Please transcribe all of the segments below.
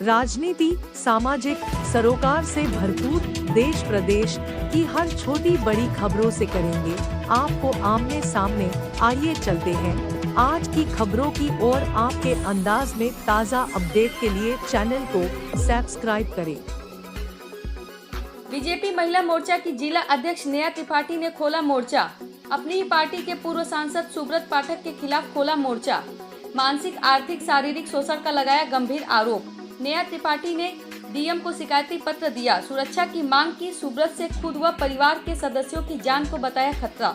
राजनीति, सामाजिक सरोकार से भरपूर देश प्रदेश की हर छोटी बड़ी खबरों से करेंगे आपको आमने सामने। आइए चलते हैं आज की खबरों की ओर। आपके अंदाज में ताज़ा अपडेट के लिए चैनल को सब्सक्राइब करें। बीजेपी महिला मोर्चा की जिला अध्यक्ष नेहा त्रिपाठी ने खोला मोर्चा। अपनी ही पार्टी के पूर्व सांसद सुब्रत पाठक के खिलाफ खोला मोर्चा। मानसिक, आर्थिक, शारीरिक शोषण का लगाया गंभीर आरोप। नेहा त्रिपाठी ने डीएम को शिकायती पत्र दिया। सुरक्षा की मांग की। सुब्रत से खुद व परिवार के सदस्यों की जान को बताया खतरा।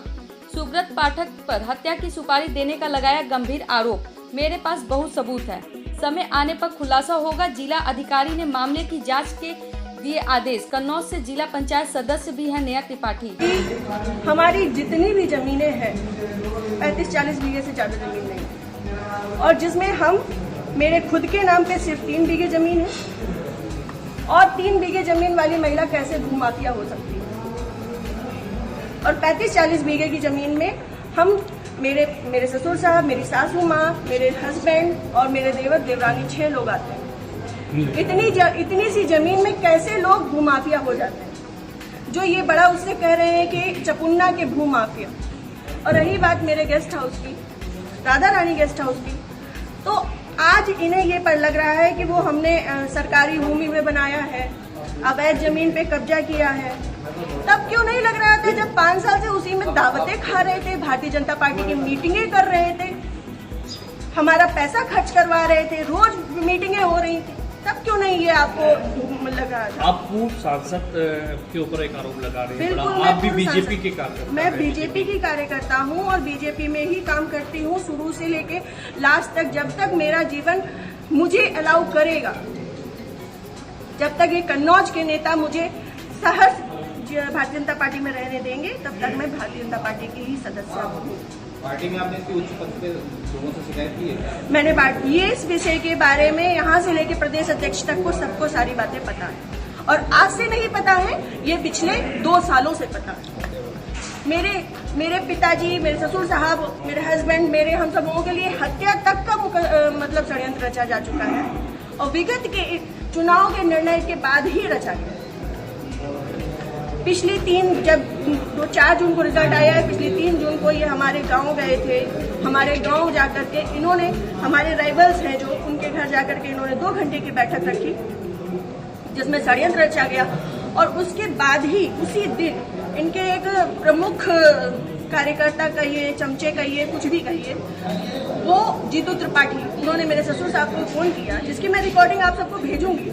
सुब्रत पाठक पर हत्या की सुपारी देने का लगाया गंभीर आरोप। मेरे पास बहुत सबूत है, समय आने पर खुलासा होगा। जिला अधिकारी ने मामले की जांच के दिए आदेश। कन्नौज से जिला पंचायत सदस्य भी है नेहा त्रिपाठी। हमारी जितनी भी जमीनें हैं 35-40 बीघे से ज्यादा जमीन नहीं, और जिसमें हम मेरे खुद के नाम पे सिर्फ 3 बीघे जमीन है। और 3 बीघे जमीन वाली महिला कैसे भूमाफिया हो सकती है? और 35-40 बीघे की जमीन में हम मेरे ससुर साहब, मेरी सासू माँ, मेरे हस्बैंड और मेरे देवर देवरानी 6 लोग आते हैं। इतनी सी जमीन में कैसे लोग भूमाफिया हो जाते हैं? जो ये बड़ा उससे कह रहे हैं कि चपुन्ना के भूमाफिया। और रही बात मेरे गेस्ट हाउस की, राधा रानी गेस्ट हाउस की, तो आज इन्हें ये पर लग रहा है कि वो हमने सरकारी भूमि में बनाया है, अवैध जमीन पे कब्जा किया है। तब क्यों नहीं लग रहा था जब 5 साल से उसी में दावतें खा रहे थे, भारतीय जनता पार्टी की मीटिंगें कर रहे थे, हमारा पैसा खर्च करवा रहे थे, रोज मीटिंगें हो रही थी, तब क्यों नहीं ये आपको लग रहा था? आप पूर्व सांसद के ऊपर एक आरोप लगा रहे हैं। बिल्कुल, आप भी बीजेपी के कार्यकर्ता। मैं बीजेपी की कार्यकर्ता हूँ और बीजेपी में ही काम करती हूँ शुरू से लेके लास्ट तक। जब तक मेरा जीवन मुझे अलाउ करेगा, जब तक ये कन्नौज के नेता मुझे सहर्ष भारतीय जनता पार्टी में रहने देंगे, तब तक मैं भारतीय जनता पार्टी की ही सदस्य हूँ। पार्टी में आपने इसकी उच्च पद पे लोगों से शिकायत की है? मैंने ये इस विषय के बारे में यहाँ से लेके प्रदेश अध्यक्ष तक को सबको सारी बातें पता है। और आज से नहीं पता है, ये पिछले 2 सालों से पता है। मेरे पिताजी, मेरे ससुर साहब, मेरे हस्बैंड, हम सब लोगों के लिए हत्या तक का मतलब षड्यंत्र रचा जा चुका है। और विगत के चुनाव के निर्णय के बाद ही रचा गया। पिछली 4 जून को रिजल्ट आया है, पिछली 3 जून को ये हमारे गांव गए थे। हमारे गांव जाकर के इन्होंने, हमारे राइवल्स हैं जो, उनके घर जाकर के इन्होंने 2 घंटे की बैठक रखी जिसमें षड्यंत्र रचा गया। और उसके बाद ही उसी दिन इनके एक प्रमुख कार्यकर्ता कहिए, चमचे कहिए, कुछ भी कहिए, वो जीतू त्रिपाठी, उन्होंने मेरे ससुर साहब को फोन किया, जिसकी मैं रिकॉर्डिंग आप सबको भेजूंगी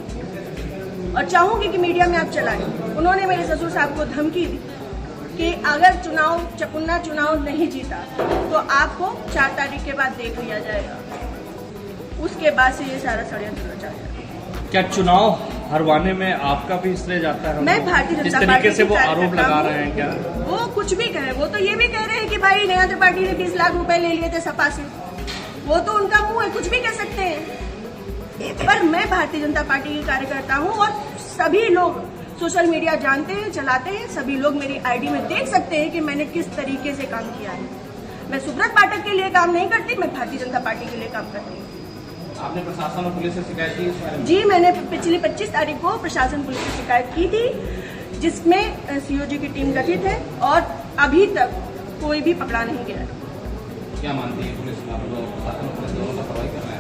और चाहूंगी कि मीडिया में आप चलाएं। उन्होंने मेरे ससुर साहब को धमकी दी कि अगर चपुन्ना चुनाव नहीं जीता तो आपको 4 तारीख के बाद देख लिया जाएगा। उसके बाद से ये सारा षड्यंत्र रचा गया। क्या चुनाव हरवाने में आपका भी इसलिए जाता है? मैं भारतीय जनता पार्टी तरीके से वो आरोप लगा रहे हैं, क्या वो कुछ भी कहे? वो तो ये भी कह रहे हैं कि भाई नेहा त्रिपाठी ने 20 लाख रुपए ले लिए थे सपा से। वो तो उनका मुंह है, कुछ भी कह सकते हैं। पर मैं भारतीय जनता पार्टी की कार्यकर्ता हूँ और सभी लोग सोशल मीडिया जानते हैं, चलाते हैं। सभी लोग मेरी आईडी में देख सकते हैं कि मैंने किस तरीके से काम किया है। मैं सुब्रत पाठक के लिए काम नहीं करती, मैं भारतीय जनता पार्टी के लिए काम करती हूँ। आपने प्रशासन और पुलिस से शिकायत की इस बारे में? जी, मैंने पिछली 25 तारीख को प्रशासन पुलिस से शिकायत की थी, जिसमें सीओजी की टीम गठित है और अभी तक कोई भी पकड़ा नहीं गया। क्या मानती है पुलिस? प्रशासन और पुलिस दोनों लापरवाही कर रहे हैं?